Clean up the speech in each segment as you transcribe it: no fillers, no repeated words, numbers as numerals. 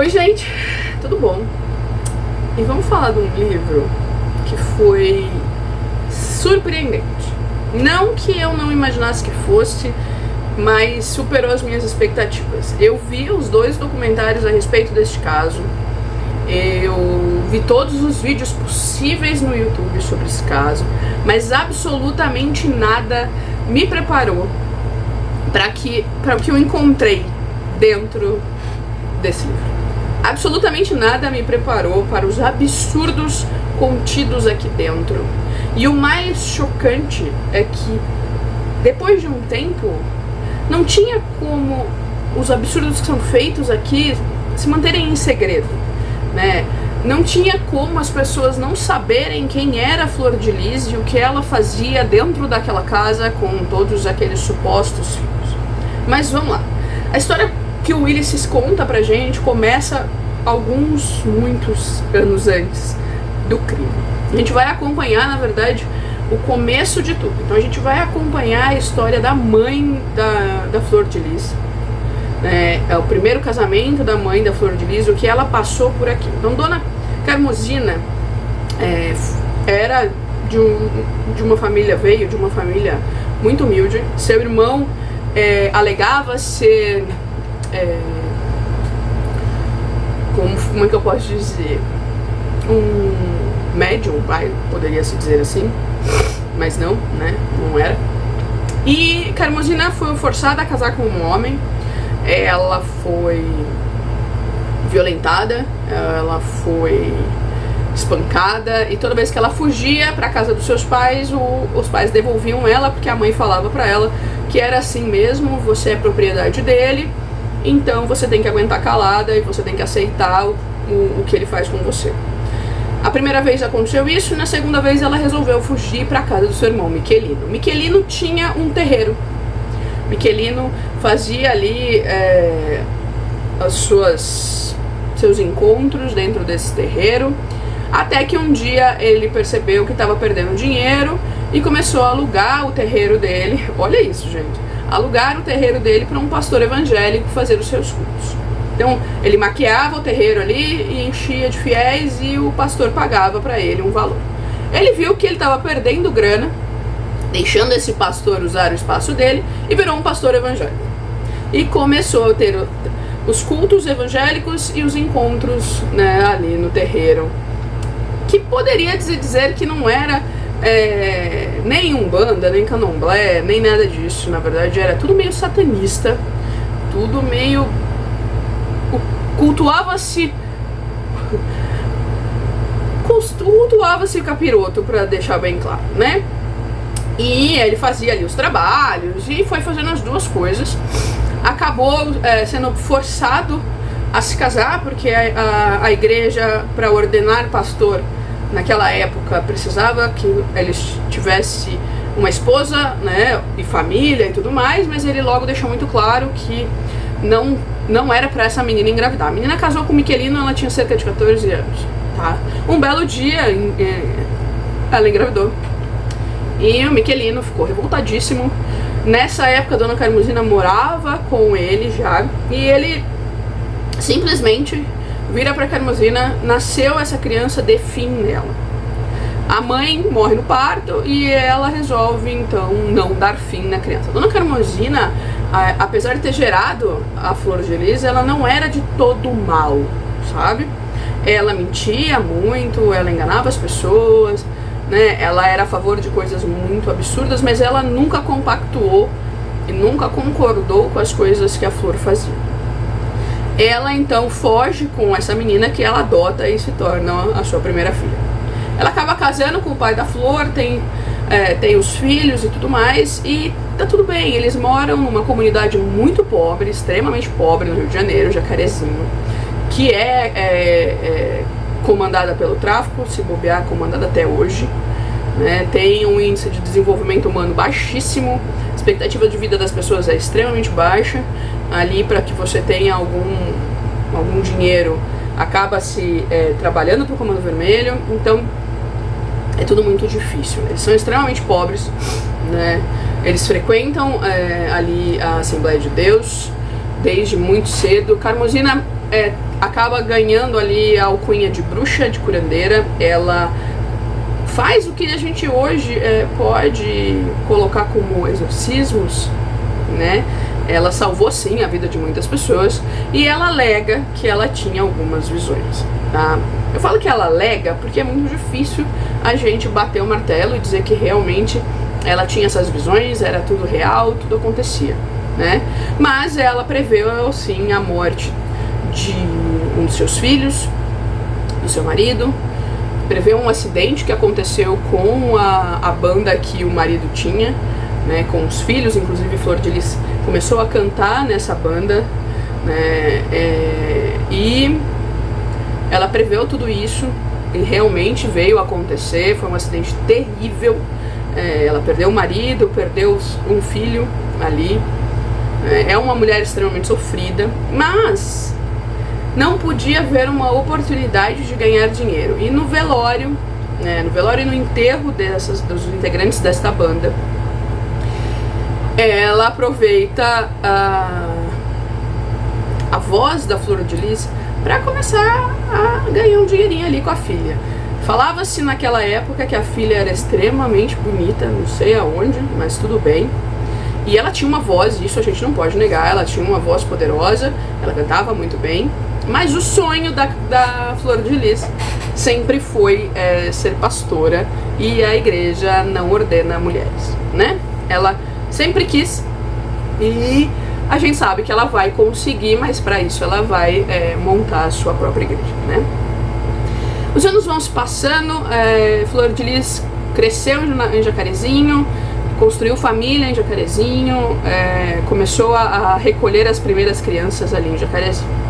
Oi gente, tudo bom? E vamos falar de um livro que foi surpreendente. Não que eu não imaginasse que fosse, mas superou as minhas expectativas. Eu vi os 2 documentários a respeito deste caso. Eu vi todos os vídeos possíveis no YouTube sobre esse caso, mas absolutamente nada me preparou para o que eu encontrei dentro desse livro. Absolutamente nada me preparou para os absurdos contidos aqui dentro. E o mais chocante é que, depois de um tempo, não tinha como os absurdos que são feitos aqui se manterem em segredo, né? Não tinha como as pessoas não saberem quem era a Flor de Lis e o que ela fazia dentro daquela casa com todos aqueles supostos filhos. Mas vamos lá. A história que o Ulysses conta pra gente começa muitos anos antes do crime. A gente vai acompanhar, na verdade, o começo de tudo. Então a gente vai acompanhar a história da mãe da Flor de Lis. É o primeiro casamento da mãe da Flor de Lis, o que ela passou por aqui. Então Dona Carmozina era de uma família, veio de uma família muito humilde. Seu irmão alegava ser como é que eu posso dizer, um médium, poderia se dizer assim, mas não, né, não era. E Carmozina foi forçada a casar com um homem. Ela foi violentada, ela foi espancada, e toda vez que ela fugia para casa dos seus pais, os pais devolviam ela, porque a mãe falava para ela que era assim mesmo, você é propriedade dele, então você tem que aguentar calada e você tem que aceitar o que ele faz com você. A primeira vez aconteceu isso, e na segunda vez ela resolveu fugir para a casa do seu irmão, Michelino. Michelino tinha um terreiro. Michelino fazia ali seus encontros dentro desse terreiro, até que um dia ele percebeu que estava perdendo dinheiro e começou a alugar o terreiro dele. Olha isso, gente, alugar o terreiro dele para um pastor evangélico fazer os seus cultos. Então ele maquiava o terreiro ali e enchia de fiéis, e o pastor pagava para ele um valor. Ele viu que ele estava perdendo grana, deixando esse pastor usar o espaço dele, e virou um pastor evangélico. E começou a ter os cultos evangélicos e os encontros, né, ali no terreiro, que poderia dizer que não era nem umbanda, nem candomblé, nem nada disso. Na verdade era tudo meio satanista, tudo meio... cultuava-se o capiroto, para deixar bem claro, né? E ele fazia ali os trabalhos e foi fazendo as duas coisas. Acabou sendo forçado a se casar, porque a igreja, para ordenar pastor naquela época, precisava que ele tivesse uma esposa, né, e família e tudo mais, mas ele logo deixou muito claro que não era para essa menina engravidar. A menina casou com o Michelino, ela tinha cerca de 14 anos, tá? Um belo dia ela engravidou. E o Michelino ficou revoltadíssimo. Nessa época, a Dona Carmozina morava com ele já, e ele simplesmente vira pra Carmozina: nasceu essa criança, dê fim nela. A mãe morre no parto e ela resolve então não dar fim na criança. A Dona Carmozina, apesar de ter gerado a Flor de Lis, ela não era de todo mal, sabe? Ela mentia muito, ela enganava as pessoas, né? Ela era a favor de coisas muito absurdas, mas ela nunca compactuou e nunca concordou com as coisas que a Flor fazia. Ela então foge com essa menina, que ela adota e se torna a sua primeira filha. Ela acaba casando com o pai da Flor, tem os filhos e tudo mais, e tá tudo bem. Eles moram numa comunidade muito pobre, extremamente pobre, no Rio de Janeiro, Jacarezinho, que é comandada pelo tráfico, se bobear, comandada até hoje, né? Tem um índice de desenvolvimento humano baixíssimo, a expectativa de vida das pessoas é extremamente baixa. Ali, para que você tenha algum dinheiro, acaba-se trabalhando para o Comando Vermelho. Então é tudo muito difícil. Eles são extremamente pobres, né? Eles frequentam ali a Assembleia de Deus desde muito cedo. Carmozina acaba ganhando ali a alcunha de bruxa, de curandeira. Ela faz o que a gente hoje pode colocar como exorcismos, né? Ela salvou sim a vida de muitas pessoas e ela alega que ela tinha algumas visões, tá? Eu falo que ela alega porque é muito difícil a gente bater o martelo e dizer que realmente ela tinha essas visões, era tudo real, tudo acontecia, né? Mas ela preveu sim a morte de um dos seus filhos, do seu marido, preveu um acidente que aconteceu com a banda que o marido tinha, né, com os filhos. Inclusive Flor de Lis começou a cantar nessa banda, né, e ela preveu tudo isso e realmente veio a acontecer. Foi um acidente terrível. Ela perdeu o marido, perdeu um filho ali. É uma mulher extremamente sofrida, mas não podia haver uma oportunidade de ganhar dinheiro. E no velório, né, e no enterro dos integrantes desta banda, ela aproveita a voz da Flor de Lis para começar a ganhar um dinheirinho ali com a filha. Falava-se naquela época que a filha era extremamente bonita, não sei aonde, mas tudo bem. E ela tinha uma voz, isso a gente não pode negar, ela tinha uma voz poderosa, ela cantava muito bem. Mas o sonho da Flor de Lis sempre foi ser pastora, e a igreja não ordena mulheres, né? Ela sempre quis, e a gente sabe que ela vai conseguir, mas para isso ela vai montar a sua própria igreja, né? Os anos vão se passando, Flor de Lis cresceu em Jacarezinho, construiu família em Jacarezinho, começou a recolher as primeiras crianças ali em Jacarezinho.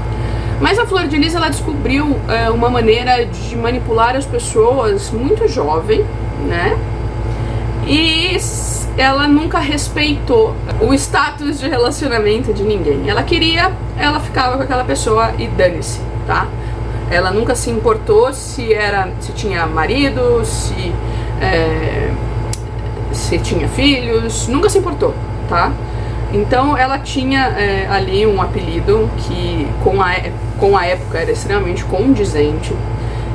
Mas a Flor de Lis, ela descobriu uma maneira de manipular as pessoas muito jovem, né? E ela nunca respeitou o status de relacionamento de ninguém. Ela ficava com aquela pessoa e dane-se, tá? Ela nunca se importou se tinha marido, se tinha filhos, nunca se importou, tá? Então ela tinha ali um apelido que com a época era extremamente condizente.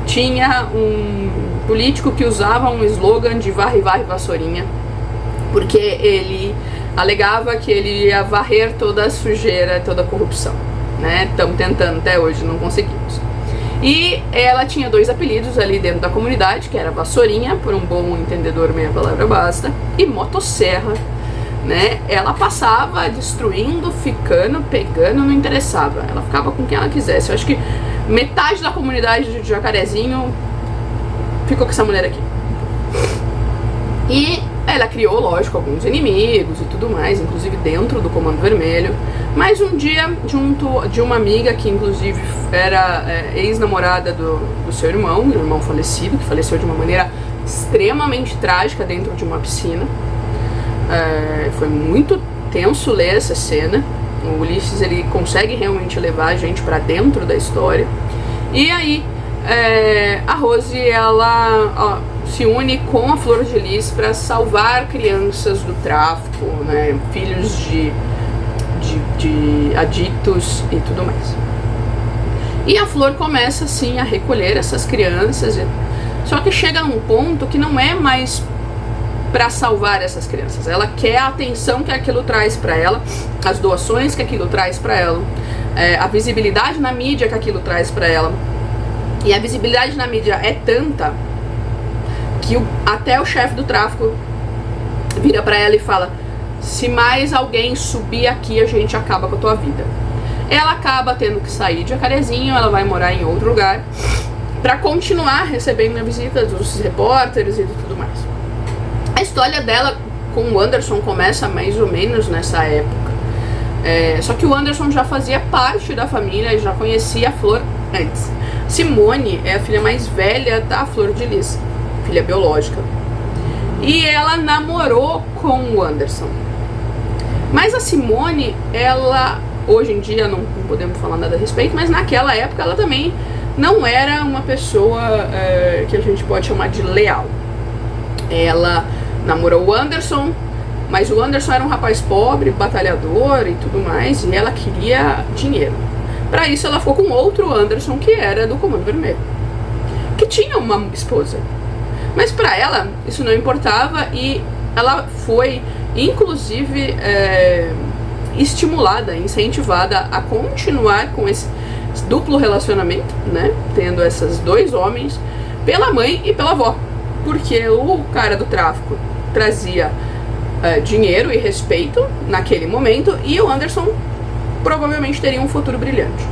Tinha um político que usava um slogan de varre, varre, vassourinha, porque ele alegava que ele ia varrer toda a sujeira, toda a corrupção, né? Estamos tentando até hoje, não conseguimos. E ela tinha 2 apelidos ali dentro da comunidade, que era Vassourinha, por um bom entendedor meia palavra basta, e Motosserra, né? Ela passava destruindo, ficando, pegando, não interessava. Ela ficava com quem ela quisesse. Eu acho que metade da comunidade de Jacarezinho ficou com essa mulher aqui. E ela criou, lógico, alguns inimigos e tudo mais, inclusive dentro do Comando Vermelho. Mas um dia, junto de uma amiga que inclusive era ex-namorada do seu irmão, meu irmão falecido, que faleceu de uma maneira extremamente trágica dentro de uma piscina. Foi muito tenso ler essa cena. O Ulisses, ele consegue realmente levar a gente pra dentro da história. E aí a Rose, ela se une com a Flor de Lis para salvar crianças do tráfico, né, filhos de adictos e tudo mais. E a Flor começa assim a recolher essas crianças, só que chega num ponto que não é mais para salvar essas crianças. Ela quer a atenção que aquilo traz para ela, as doações que aquilo traz para ela, a visibilidade na mídia que aquilo traz para ela. E a visibilidade na mídia é tanta que até o chefe do tráfico vira para ela e fala: se mais alguém subir aqui, a gente acaba com a tua vida. Ela acaba tendo que sair de Jacarezinho, ela vai morar em outro lugar para continuar recebendo a visita dos repórteres e tudo mais. A história dela com o Anderson começa mais ou menos nessa época. Só que o Anderson já fazia parte da família e já conhecia a Flor antes. Simone é a filha mais velha da Flor de Lis, filha biológica. E ela namorou com o Anderson. Mas a Simone, ela, hoje em dia não podemos falar nada a respeito, mas naquela época ela também não era uma pessoa que a gente pode chamar de leal. Ela namorou o Anderson, mas o Anderson era um rapaz pobre, batalhador e tudo mais, e ela queria dinheiro. Para isso ela ficou com outro Anderson, que era do Comando Vermelho, que tinha uma esposa. Mas para ela isso não importava, e ela foi inclusive estimulada, incentivada a continuar com esse duplo relacionamento, né, tendo esses dois homens, pela mãe e pela avó, porque o cara do tráfico trazia dinheiro e respeito naquele momento, e o Anderson provavelmente teria um futuro brilhante.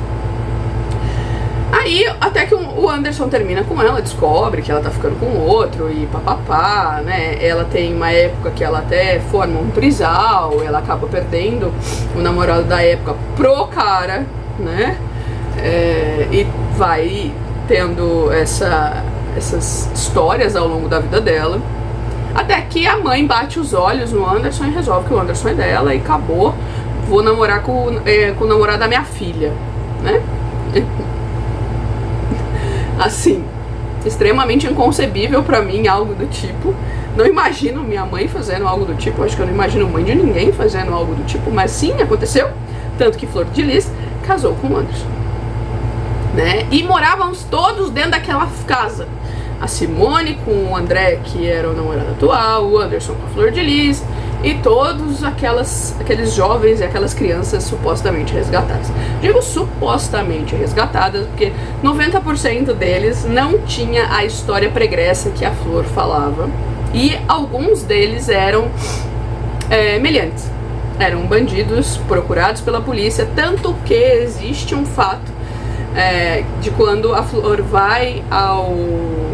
Aí, até que o Anderson termina com ela, descobre que ela tá ficando com outro e papapá, né? Ela tem uma época que ela até forma um trisal, ela acaba perdendo o namorado da época pro cara, né? E vai tendo essas histórias ao longo da vida dela, até que a mãe bate os olhos no Anderson e resolve que o Anderson é dela e acabou, vou namorar com o namorado da minha filha, né? Assim, extremamente inconcebível pra mim algo do tipo. Não imagino minha mãe fazendo algo do tipo, acho que eu não imagino mãe de ninguém fazendo algo do tipo, mas sim, aconteceu. Tanto que Flor de Lis casou com o Anderson, né? E morávamos todos dentro daquela casa. A Simone com o André, que era o namorado atual, o Anderson com a Flor de Lis, e todos aqueles jovens e aquelas crianças supostamente resgatadas. Digo supostamente resgatadas porque 90% deles não tinha a história pregressa que a Flor falava, e alguns deles eram meliantes, eram bandidos procurados pela polícia, tanto que existe um fato de quando a Flor vai ao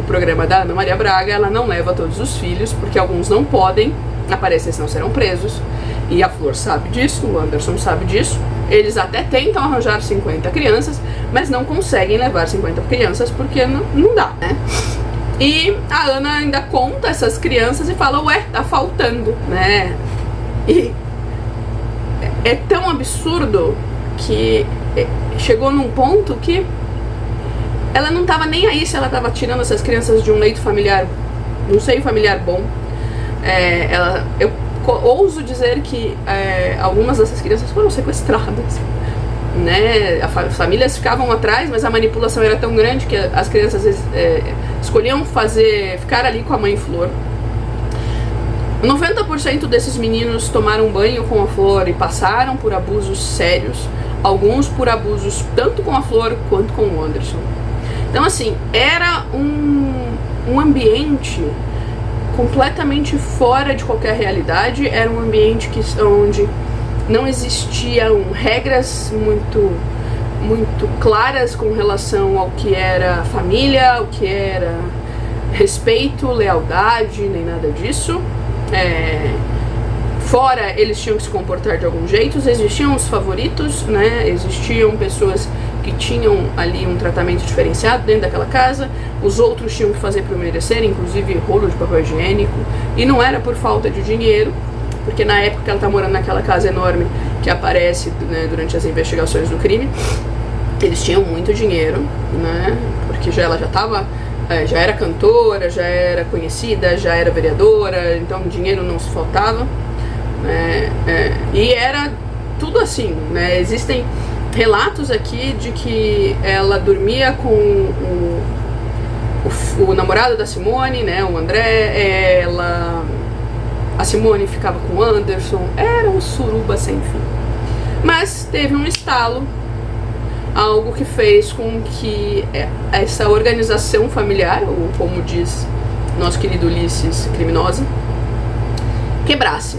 programa da Ana Maria Braga, ela não leva todos os filhos, porque alguns não podem aparecer, senão serão presos, e a Flor sabe disso, o Anderson sabe disso. Eles até tentam arranjar 50 crianças, mas não conseguem levar 50 crianças porque não dá, né? E a Ana ainda conta essas crianças e fala, ué, tá faltando, né? E é tão absurdo que chegou num ponto que ela não tava nem aí se ela tava tirando essas crianças de um leito familiar, um seio familiar bom. Eu ouso dizer que algumas dessas crianças foram sequestradas, né? As famílias ficavam atrás, mas a manipulação era tão grande que as crianças escolhiam ficar ali com a mãe Flor. 90% desses meninos tomaram banho com a Flor e passaram por abusos sérios, alguns por abusos tanto com a Flor quanto com o Anderson. Então, assim, era um ambiente completamente fora de qualquer realidade, era um ambiente onde não existiam regras muito claras com relação ao que era família, o que era respeito, lealdade, nem nada disso. Fora, eles tinham que se comportar de algum jeito, existiam os favoritos, né? Existiam pessoas que tinham ali um tratamento diferenciado dentro daquela casa, os outros tinham que fazer por merecer, inclusive rolo de papel higiênico, e não era por falta de dinheiro, porque na época que ela tá morando naquela casa enorme que aparece, né, durante as investigações do crime, eles tinham muito dinheiro, né? Porque ela já era cantora, já era conhecida, já era vereadora, então dinheiro não se faltava, né? E era tudo assim, né? Existem relatos aqui de que ela dormia com o namorado da Simone, né, o André, a Simone ficava com o Anderson, era um suruba sem fim. Mas teve um estalo, algo que fez com que essa organização familiar, ou como diz nosso querido Ulisses, criminosa, quebrasse.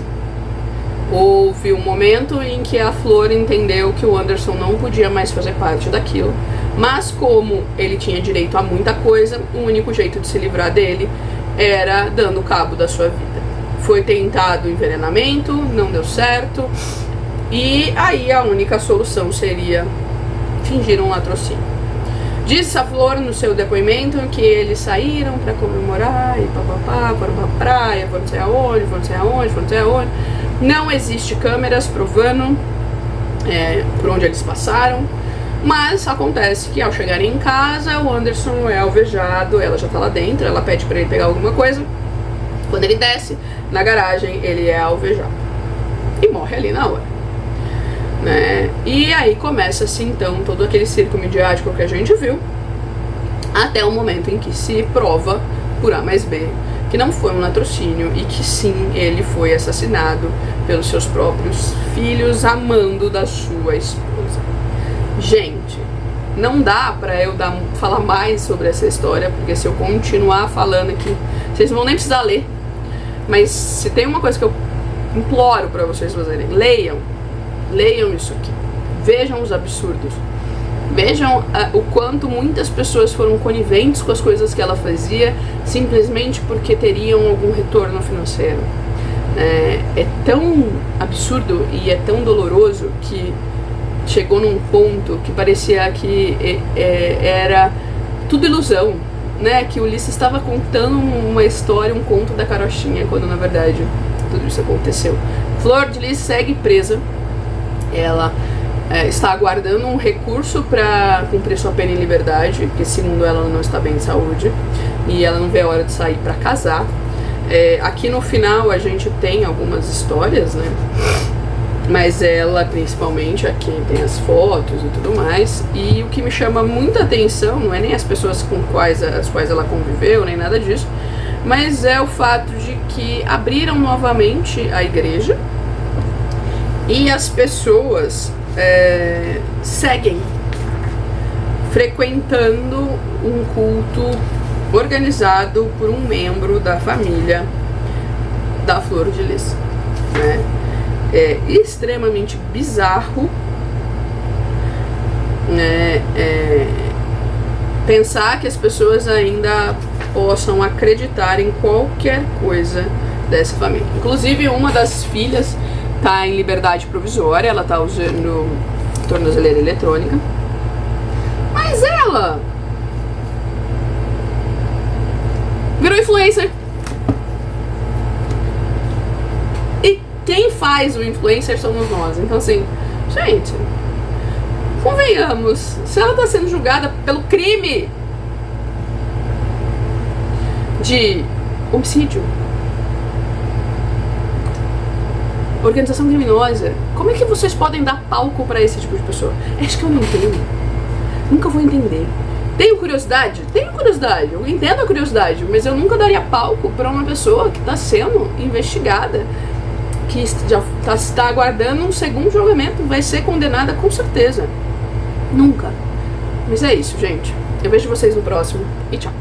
Houve um momento em que a Flor entendeu que o Anderson não podia mais fazer parte daquilo, mas como ele tinha direito a muita coisa, o único jeito de se livrar dele era dando cabo da sua vida. Foi tentado envenenamento, não deu certo, e aí a única solução seria fingir um latrocínio. Diz a Flor no seu depoimento que eles saíram pra comemorar e papapá, foram pra praia, foram não sei aonde, foram não sei aonde, foram não sei aonde. Não existe câmeras provando por onde eles passaram, mas acontece que ao chegarem em casa, o Anderson é alvejado, ela já tá lá dentro, ela pede pra ele pegar alguma coisa. Quando ele desce na garagem, ele é alvejado e morre ali na hora. né? E aí começa-se então todo aquele circo midiático que a gente viu, até o momento em que se prova por A mais B que não foi um latrocínio e que sim, ele foi assassinado pelos seus próprios filhos, amando da sua esposa. Gente, não dá pra eu falar mais sobre essa história, porque se eu continuar falando aqui, vocês não vão nem precisar ler. Mas se tem uma coisa que eu imploro pra vocês fazerem, leiam isso aqui, vejam os absurdos, vejam o quanto muitas pessoas foram coniventes com as coisas que ela fazia, simplesmente porque teriam algum retorno financeiro. É tão absurdo e é tão doloroso que chegou num ponto que parecia que era tudo ilusão, né? Que o Ulisses estava contando uma história, um conto da carochinha, quando na verdade tudo isso aconteceu. Flor de Lis segue presa, ela está aguardando um recurso para cumprir sua pena em liberdade, porque segundo ela não está bem de saúde e ela não vê a hora de sair para casar. Aqui no final a gente tem algumas histórias, né? Mas ela principalmente, aqui tem as fotos e tudo mais, e o que me chama muita atenção não é nem as pessoas com as quais ela conviveu, nem nada disso, mas é o fato de que abriram novamente a igreja e as pessoas seguem frequentando um culto organizado por um membro da família da Flor de Lis, né? É extremamente bizarro, né, pensar que as pessoas ainda possam acreditar em qualquer coisa dessa família. Inclusive, uma das filhas está em liberdade provisória, ela está usando tornozeleira eletrônica, mas ela virou influencer. Quem faz o influencer somos nós. Então assim, gente, convenhamos, se ela está sendo julgada pelo crime de homicídio, organização criminosa, como é que vocês podem dar palco para esse tipo de pessoa? É isso que eu não entendo. Nunca vou entender. Tenho curiosidade? Tenho curiosidade. Eu entendo a curiosidade, mas eu nunca daria palco para uma pessoa que está sendo investigada, que já está aguardando um segundo julgamento, vai ser condenada com certeza. Nunca. Mas é isso, gente. Eu vejo vocês no próximo e tchau.